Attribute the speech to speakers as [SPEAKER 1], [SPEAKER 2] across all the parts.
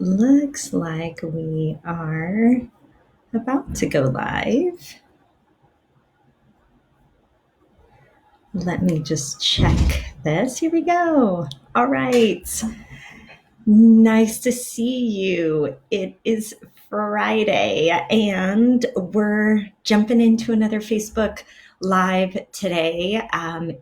[SPEAKER 1] Looks like we are about to go live. Let me just check this. Here we go. All right. Nice to see you. It is Friday, and we're jumping into another Facebook Live today.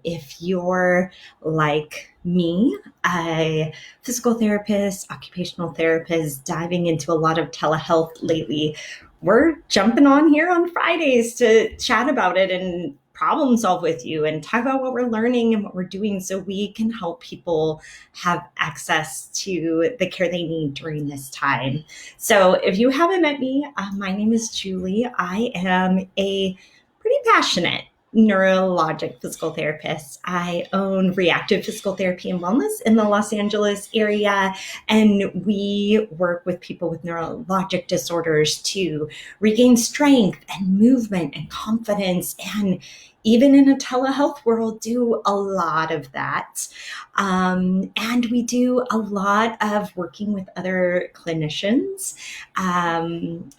[SPEAKER 1] If you're like me, a physical therapist, occupational therapist, diving into a lot of telehealth lately, we're jumping on here on Fridays to chat about it and problem solve with you and talk about what we're learning and what we're doing so we can help people have access to the care they need during this time. So if you haven't met me, my name is Julie. I am a pretty passionate neurologic physical therapist. I own Re+active Physical Therapy and Wellness in the Los Angeles area, and we work with people with neurologic disorders to regain strength and movement and confidence, and even in a telehealth world, do a lot of that. And we do a lot of working with other clinicians,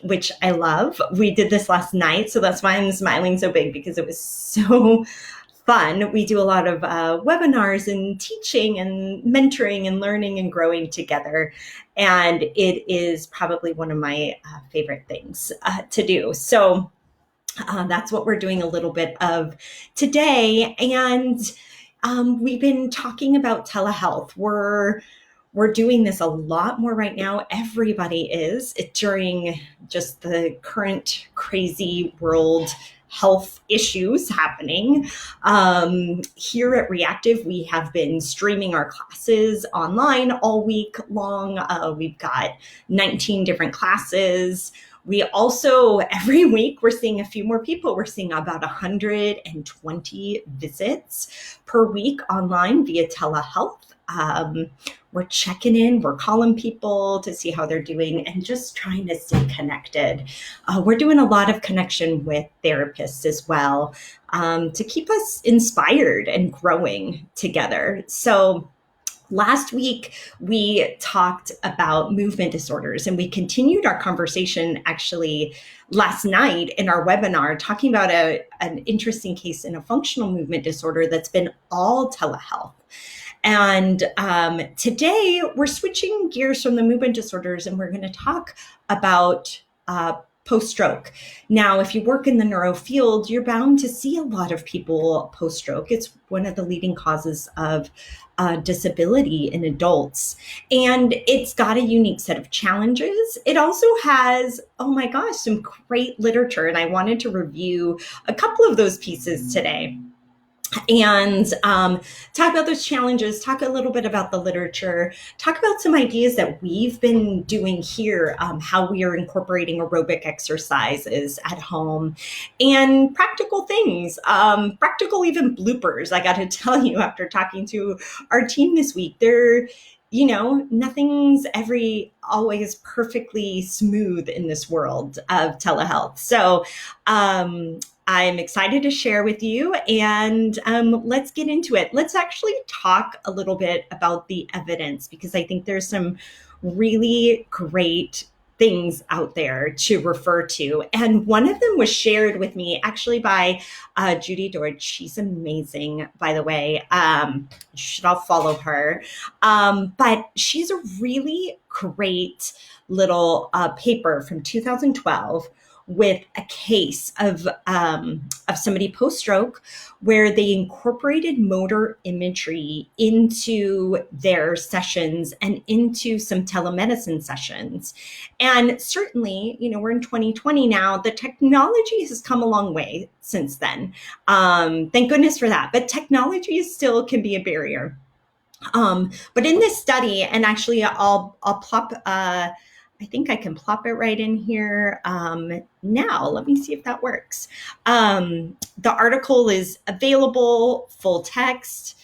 [SPEAKER 1] which I love. We did this last night, so that's why I'm smiling so big, because it was so fun. We do a lot of webinars and teaching and mentoring and learning and growing together. And it is probably one of my favorite things to do. So that's what we're doing a little bit of today. And we've been talking about telehealth. We're doing this a lot more right now. Everybody is during just the current crazy world health issues happening. Here at Re+active, we have been streaming our classes online all week long. We've got 19 different classes. We also, every week, we're seeing a few more people. We're seeing about 120 visits per week online via telehealth. We're checking in, we're calling people to see how they're doing and just trying to stay connected. We're doing a lot of connection with therapists as well, to keep us inspired and growing together. So last week, we talked about movement disorders, and we continued our conversation actually last night in our webinar, talking about an interesting case in a functional movement disorder that's been all telehealth. And today, we're switching gears from the movement disorders, and we're going to talk about post-stroke. Now, if you work in the neuro field, you're bound to see a lot of people post-stroke. It's one of the leading causes of disability in adults. And it's got a unique set of challenges. It also has, oh my gosh, some great literature. And I wanted to review a couple of those pieces today. And talk about those challenges, talk a little bit about the literature, talk about some ideas that we've been doing here, how we are incorporating aerobic exercises at home, and practical things, practical even bloopers. I got to tell you, after talking to our team this week, nothing's always perfectly smooth in this world of telehealth. So I'm excited to share with you, and let's get into it. Let's actually talk a little bit about the evidence, because I think there's some really great things out there to refer to. And one of them was shared with me actually by Judy George. She's amazing, by the way. You should all follow her. But she's a really great little paper from 2012 with a case of somebody post-stroke, where they incorporated motor imagery into their sessions and into some telemedicine sessions. And certainly, we're in 2020 now. The technology has come a long way since then. Thank goodness for that. But technology still can be a barrier. But in this study, and actually I'll plop, I think I can plop it right in here now. Let me see if that works. The article is available, full text.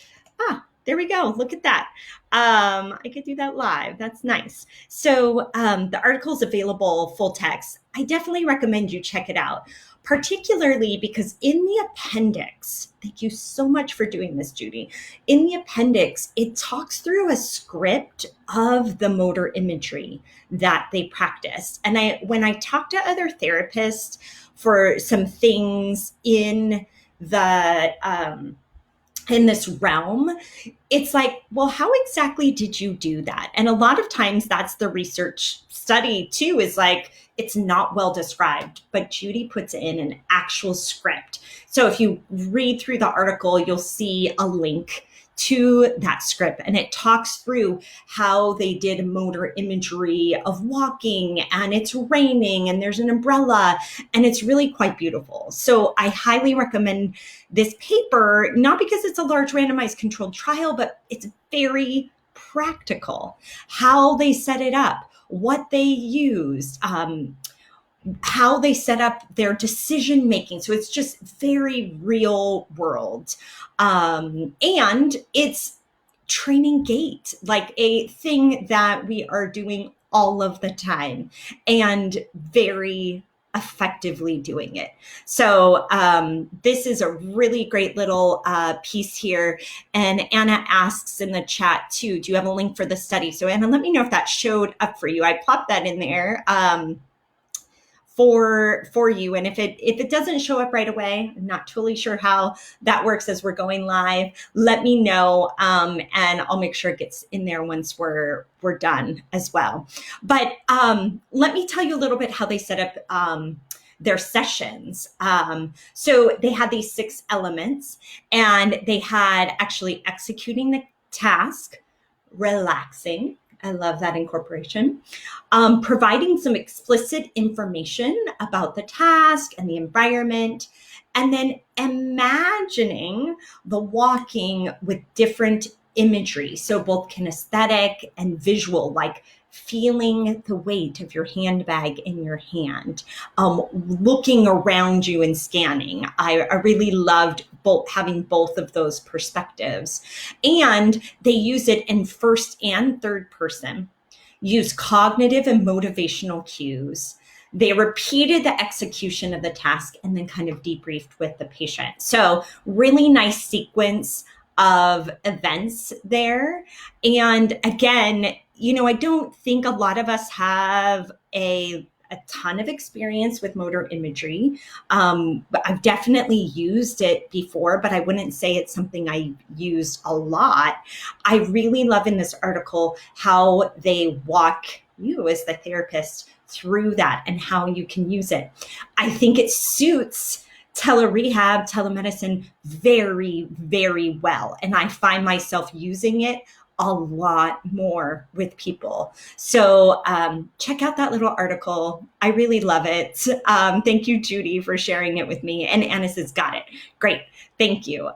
[SPEAKER 1] There we go. Look at that. I could do that live. That's nice. So the article is available, full text. I definitely recommend you check it out. particularly because in the appendix, thank you so much for doing this, Judy. In the appendix, it talks through a script of the motor imagery that they practiced. And when I talk to other therapists for some things in this realm, it's like, well, how exactly did you do that? And a lot of times that's the research study too, is like, it's not well described, but Judy puts in an actual script. So if you read through the article, you'll see a link to that script, and it talks through how they did motor imagery of walking, and it's raining and there's an umbrella, and it's really quite beautiful. So I highly recommend this paper, not because it's a large randomized controlled trial, but it's very practical. How they set it up, what they used, how they set up their decision making. So it's just very real world. And it's training gait, like a thing that we are doing all of the time and very effectively doing it. So this is a really great little piece here. And Anna asks in the chat too, do you have a link for the study? So Anna, let me know if that showed up for you. I popped that in there. For you. And if it doesn't show up right away, I'm not totally sure how that works as we're going live, let me know, and I'll make sure it gets in there once we're done as well. But let me tell you a little bit how they set up their sessions. So they had these 6 elements, and they had actually executing the task, relaxing. I love that incorporation. Providing some explicit information about the task and the environment, and then imagining the walking with different imagery. So both kinesthetic and visual, like feeling the weight of your handbag in your hand, looking around you and scanning. I really loved having both of those perspectives. And they use it in first and third person, use cognitive and motivational cues. They repeated the execution of the task and then kind of debriefed with the patient. So really nice sequence of events there. And again, I don't think a lot of us have a ton of experience with motor imagery. But I've definitely used it before, but I wouldn't say it's something I used a lot. I really love in this article how they walk you as the therapist through that and how you can use it. I think it suits telerehab, telemedicine very, very well. And I find myself using it a lot more with people. So check out that little article. I really love it. Thank you, Judy, for sharing it with me. And Anna says, got it. Great. Thank you.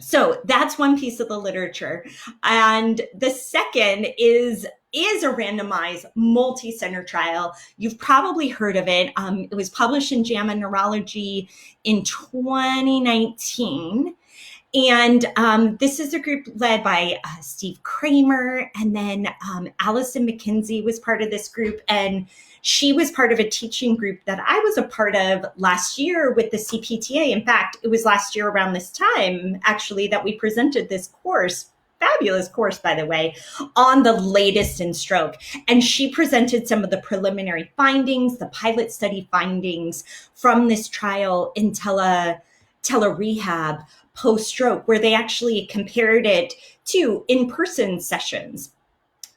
[SPEAKER 1] So that's one piece of the literature. And the second is a randomized multi-center trial. You've probably heard of it. It was published in JAMA Neurology in 2019. And this is a group led by Steve Kramer, and then Allison McKenzie was part of this group, and she was part of a teaching group that I was a part of last year with the CPTA. In fact, it was last year around this time, actually, that we presented this course, fabulous course, by the way, on the latest in stroke. And she presented some of the preliminary findings, the pilot study findings from this trial in telerehab post-stroke, where they actually compared it to in-person sessions.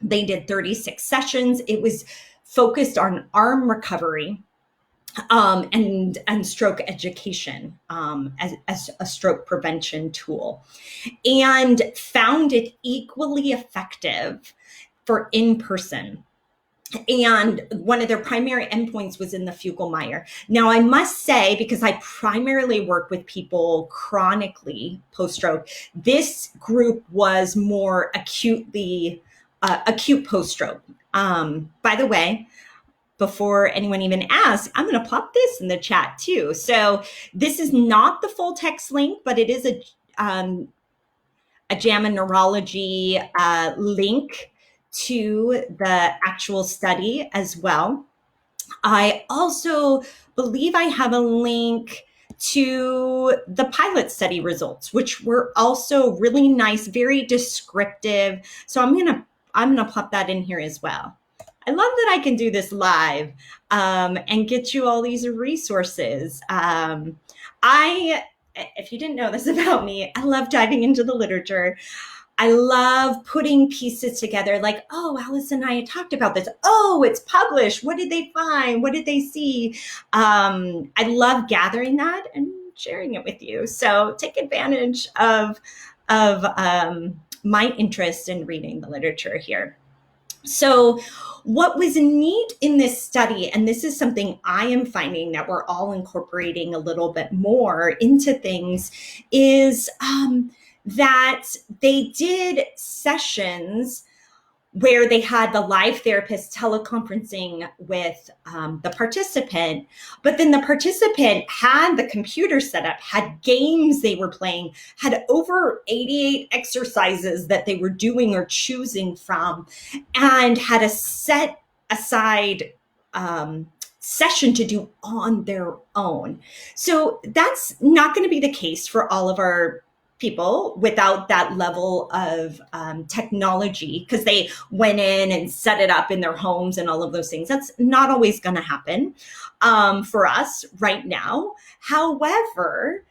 [SPEAKER 1] They did 36 sessions. It was focused on arm recovery and stroke education as a stroke prevention tool, and found it equally effective for in-person. And one of their primary endpoints was in the Fugl-Meyer. Now, I must say, because I primarily work with people chronically post-stroke, this group was more acute post-stroke. By the way, before anyone even asks, I'm going to plop this in the chat too. So this is not the full text link, but it is a JAMA Neurology link to the actual study as well. I also believe I have a link to the pilot study results, which were also really nice, very descriptive. So I'm gonna plop that in here as well. I love that I can do this live and get you all these resources. If you didn't know this about me, I love diving into the literature. I love putting pieces together like, oh, Alice and I talked about this. Oh, it's published. What did they find? What did they see? I love gathering that and sharing it with you. So take advantage of my interest in reading the literature here. So, what was neat in this study, and this is something I am finding that we're all incorporating a little bit more into things, is that they did sessions where they had the live therapist teleconferencing with the participant, but then the participant had the computer set up, had games they were playing, had over 88 exercises that they were doing or choosing from, and had a set aside session to do on their own. So that's not going to be the case for all of our people without that level of technology, because they went in and set it up in their homes and all of those things. That's not always going to happen for us right now. However,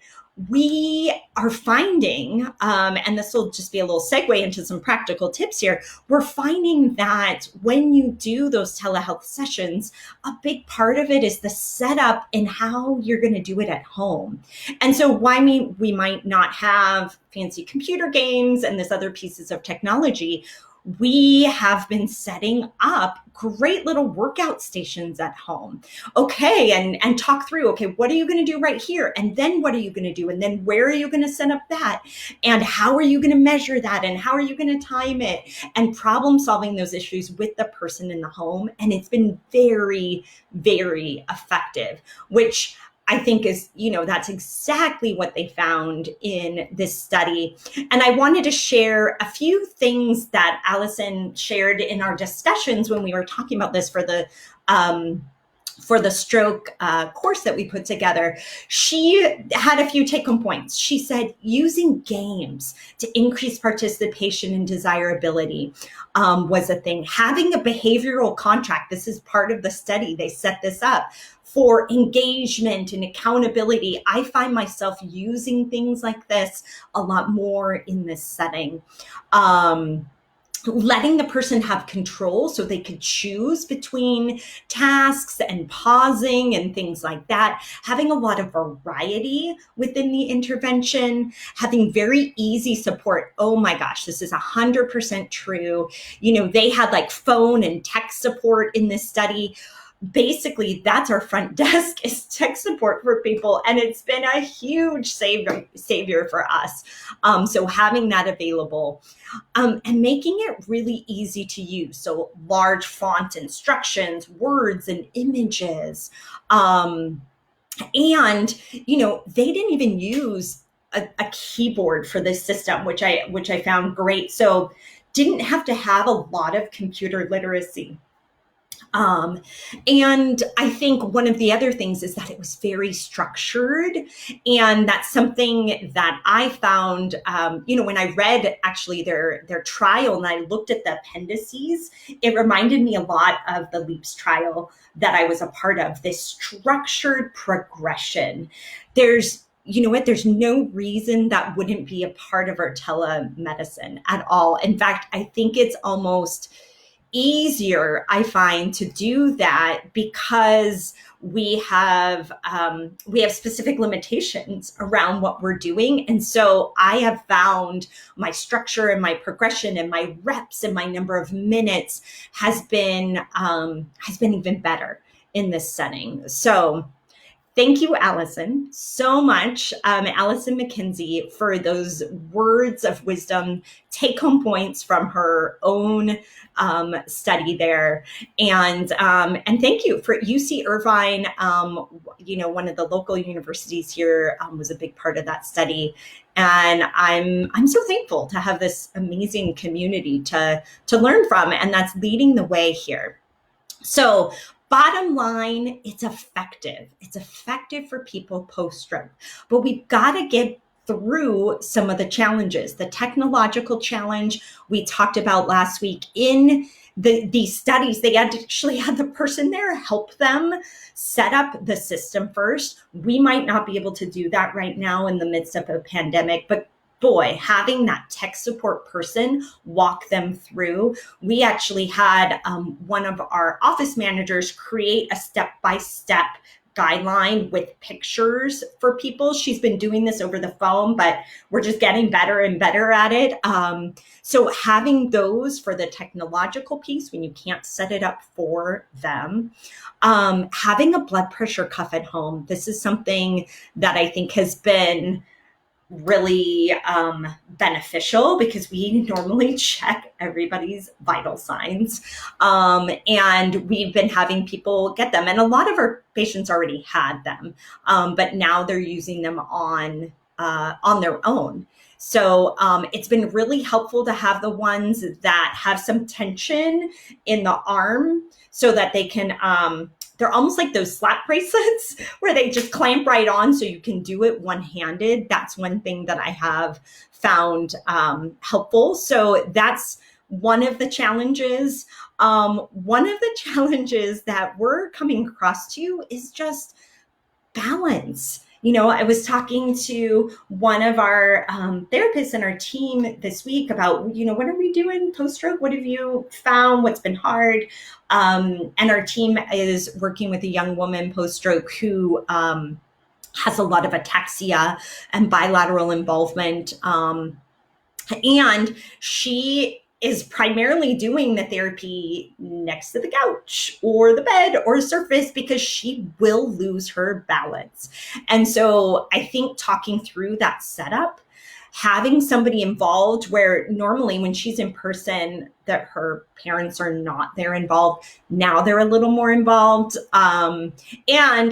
[SPEAKER 1] we are finding, and this will just be a little segue into some practical tips here. We're finding that when you do those telehealth sessions, a big part of it is the setup and how you're going to do it at home. And so we might not have fancy computer games and this other pieces of technology. We have been setting up great little workout stations at home. Okay, and talk through, okay, what are you going to do right here? And then what are you going to do? And then where are you going to set up that? And how are you going to measure that? And how are you going to time it? And problem solving those issues with the person in the home. And it's been very, very effective, which I think is, that's exactly what they found in this study. And I wanted to share a few things that Allison shared in our discussions when we were talking about this for the stroke course that we put together. She had a few take-home points. She said using games to increase participation and desirability was a thing. Having a behavioral contract, this is part of the study, they set this up for engagement and accountability. I find myself using things like this a lot more in this setting. Letting the person have control so they could choose between tasks and pausing and things like that. Having a lot of variety within the intervention, having very easy support. Oh my gosh, this is 100% true. They had like phone and text support in this study. Basically, that's our front desk, is tech support for people. And it's been a huge savior for us. So having that available and making it really easy to use. So large font instructions, words and images. And, they didn't even use a keyboard for this system, which I found great. So didn't have to have a lot of computer literacy. And I think one of the other things is that it was very structured. And that's something that I found, when I read actually their trial and I looked at the appendices, it reminded me a lot of the LEAPS trial that I was a part of, this structured progression. There's no reason that wouldn't be a part of our telemedicine at all. In fact, I think it's almost easier, I find, to do that because we have specific limitations around what we're doing. And so I have found my structure and my progression and my reps and my number of minutes has been even better in this setting. So thank you, Allison, so much, Allison McKenzie, for those words of wisdom, take-home points from her own study there, and thank you for UC Irvine. One of the local universities here was a big part of that study, and I'm so thankful to have this amazing community to learn from, and that's leading the way here. So Bottom line, it's effective. It's effective for people post-stroke, but we've got to get through some of the challenges. The technological challenge we talked about last week in these studies, they actually had the person there help them set up the system first. We might not be able to do that right now in the midst of a pandemic, but boy, having that tech support person walk them through. We actually had one of our office managers create a step-by-step guideline with pictures for people. She's been doing this over the phone, but we're just getting better and better at it. So having those for the technological piece when you can't set it up for them. Having a blood pressure cuff at home. This is something that I think has been really beneficial because we normally check everybody's vital signs. And we've been having people get them. And a lot of our patients already had them, but now they're using them on their own. So it's been really helpful to have the ones that have some tension in the arm so that they can, they're almost like those slap bracelets where they just clamp right on so you can do it one-handed. That's one thing that I have found helpful. So that's one of the challenges. One of the challenges that we're coming across to is just balance. You know, I was talking to one of our therapists in our team this week about, you know, what are we doing post-stroke? What have you found? What's been hard? And our team is working with a young woman post-stroke who has a lot of ataxia and bilateral involvement. And she is primarily doing the therapy next to the couch or the bed or surface because she will lose her balance. And so I think talking through that setup, having somebody involved where normally when she's in person that her parents are not there involved, now they're a little more involved. And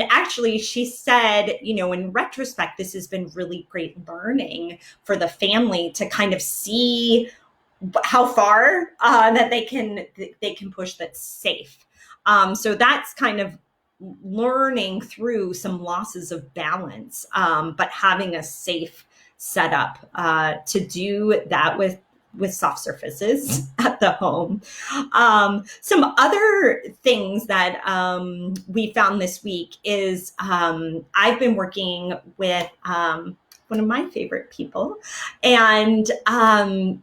[SPEAKER 1] actually she said, you know, in retrospect, this has been really great learning for the family to kind of see how far that they can push that's safe. So that's kind of learning through some losses of balance, but having a safe setup to do that with soft surfaces at the home. Some other things that we found this week is I've been working with one of my favorite people. And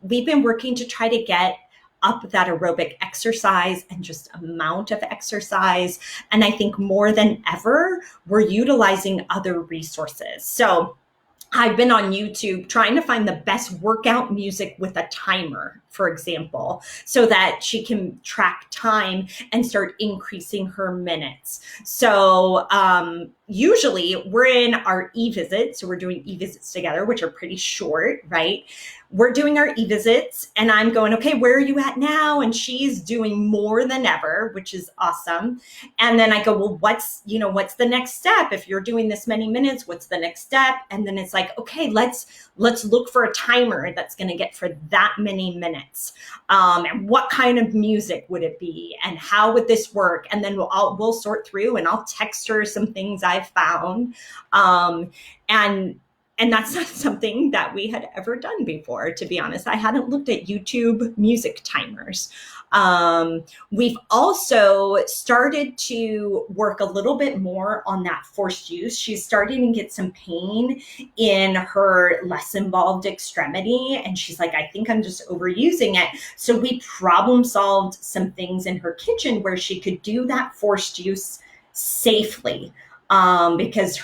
[SPEAKER 1] we've been working to try to get up that aerobic exercise and just amount of exercise. And I think more than ever, we're utilizing other resources. So I've been on YouTube trying to find the best workout music with a timer, for example, so that she can track time and start increasing her minutes. So usually we're in our e-visits. So we're doing e-visits together, which are pretty short, right? We're doing our e-visits and I'm going, okay, where are you at now? And she's doing more than ever, which is awesome. And then I go, well, what's the next step? If you're doing this many minutes, what's the next step? And then it's like, okay, let's look for a timer that's going to get for that many minutes. And what kind of music would it be? And how would this work? And then we'll sort through and I'll text her some things I've found. And that's not something that we had ever done before, to be honest. I hadn't looked at YouTube music timers. We've also started to work a little bit more on that forced use. She's starting to get some pain in her less involved extremity. And she's like, I think I'm just overusing it. So we problem solved some things in her kitchen where she could do that forced use safely. Because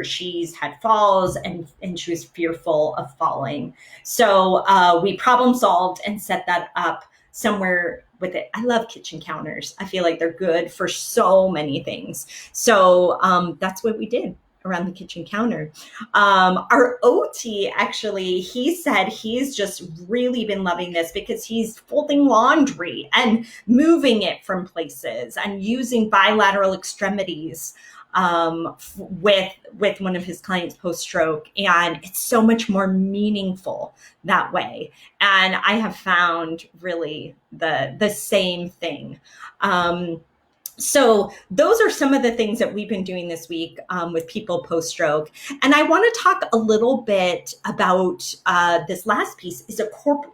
[SPEAKER 1] she's had falls and she was fearful of falling. So we problem solved and set that up somewhere with it. I love kitchen counters. I feel like they're good for so many things. So that's what we did around the kitchen counter. Our OT, actually, he said he's just really been loving this because he's folding laundry and moving it from places and using bilateral extremities with one of his clients post-stroke, and it's so much more meaningful that way. And I have found really the same thing. So those are some of the things that we've been doing this week with people post-stroke. And I want to talk a little bit about this last piece is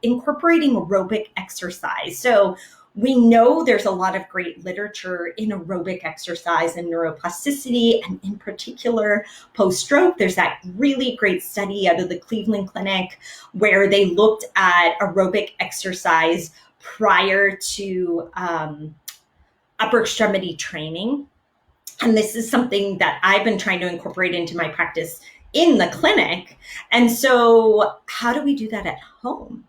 [SPEAKER 1] incorporating aerobic exercise. So we know there's a lot of great literature in aerobic exercise and neuroplasticity, and in particular post-stroke. There's that really great study out of the Cleveland Clinic where they looked at aerobic exercise prior to upper extremity training. And this is something that I've been trying to incorporate into my practice in the clinic. And so how do we do that at home?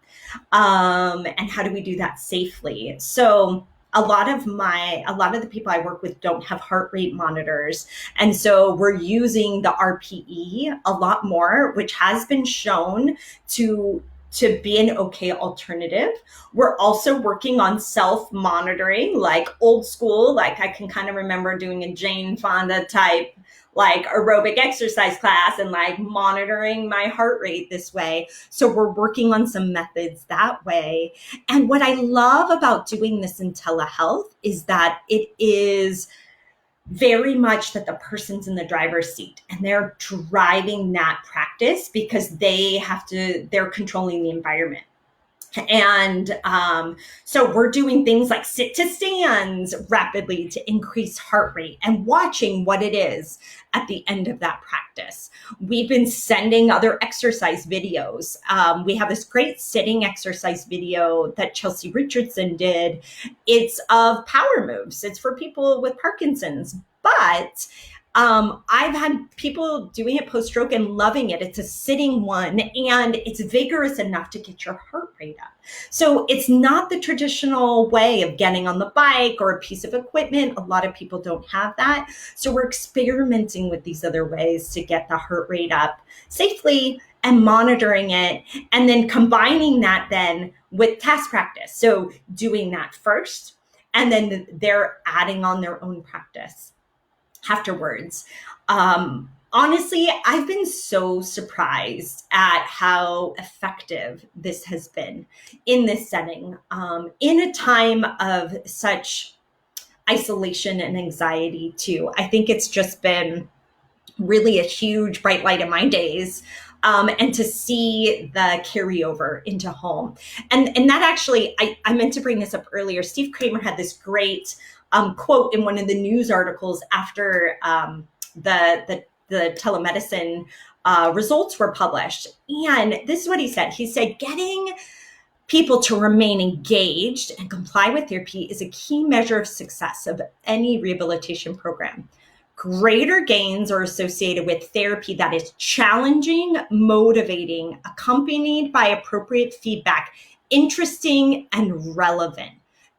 [SPEAKER 1] And how do we do that safely? So a lot of the people I work with don't have heart rate monitors. And so we're using the RPE a lot more, which has been shown to be an okay alternative. We're also working on self-monitoring, like old school, like I can kind of remember doing a Jane Fonda type like aerobic exercise class and like monitoring my heart rate this way. So we're working on some methods that way. And what I love about doing this in telehealth is that it is very much that the person's in the driver's seat and they're driving that practice because they're controlling the environment. And so we're doing things like sit to stands rapidly to increase heart rate and watching what it is at the end of that practice. We've been sending other exercise videos. We have this great sitting exercise video that Chelsea Richardson did. It's of power moves. It's for people with Parkinson's, but I've had people doing it post-stroke and loving it. It's a sitting one and it's vigorous enough to get your heart rate up. So it's not the traditional way of getting on the bike or a piece of equipment. A lot of people don't have that. So we're experimenting with these other ways to get the heart rate up safely and monitoring it, and then combining that then with task practice. So doing that first, and then they're adding on their own practice afterwards. Honestly, I've been so surprised at how effective this has been in this setting, in a time of such isolation and anxiety too. I think it's just been really a huge bright light in my days. And to see the carryover into home. And that actually, I meant to bring this up earlier. Steve Kramer had this great quote in one of the news articles after the telemedicine results were published. And this is what he said. He said, getting people to remain engaged and comply with therapy is a key measure of success of any rehabilitation program. Greater gains are associated with therapy that is challenging, motivating, accompanied by appropriate feedback, interesting, and relevant.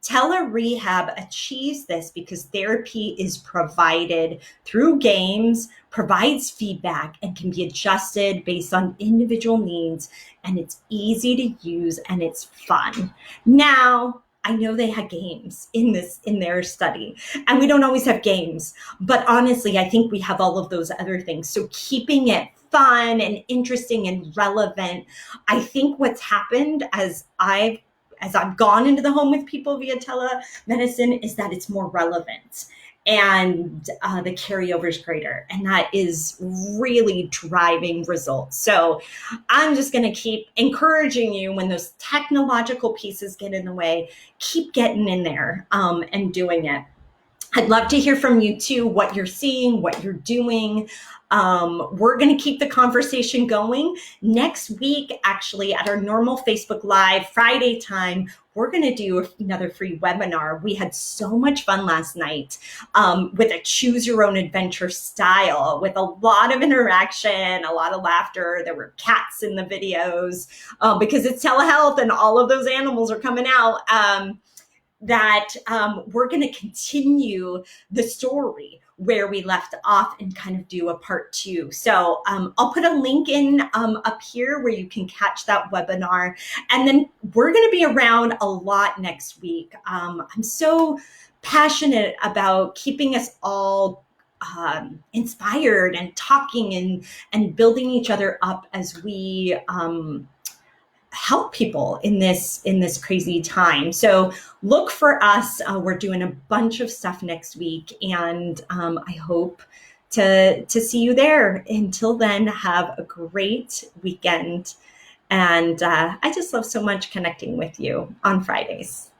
[SPEAKER 1] Telerehab achieves this because therapy is provided through games, provides feedback, and can be adjusted based on individual needs, and it's easy to use and it's fun. Now, I know they had games in their study, and we don't always have games, but honestly, I think we have all of those other things. So keeping it fun and interesting and relevant, I think what's happened as I've gone into the home with people via telemedicine is that it's more relevant and the carryover is greater. And that is really driving results. So I'm just going to keep encouraging you when those technological pieces get in the way, keep getting in there and doing it. I'd love to hear from you too, what you're seeing, what you're doing. We're going to keep the conversation going. Next week, actually, at our normal Facebook Live Friday time, we're going to do another free webinar. We had so much fun last night with a choose your own adventure style, with a lot of interaction, a lot of laughter. There were cats in the videos because it's telehealth and all of those animals are coming out. We're going to continue the story where we left off and kind of do a part two. So I'll put a link in up here where you can catch that webinar. And then we're going to be around a lot next week. I'm so passionate about keeping us all inspired and talking and building each other up as we help people in this crazy time. So look for us. We're doing a bunch of stuff next week, and I hope to see you there. Until then, have a great weekend. And I just love so much connecting with you on Fridays.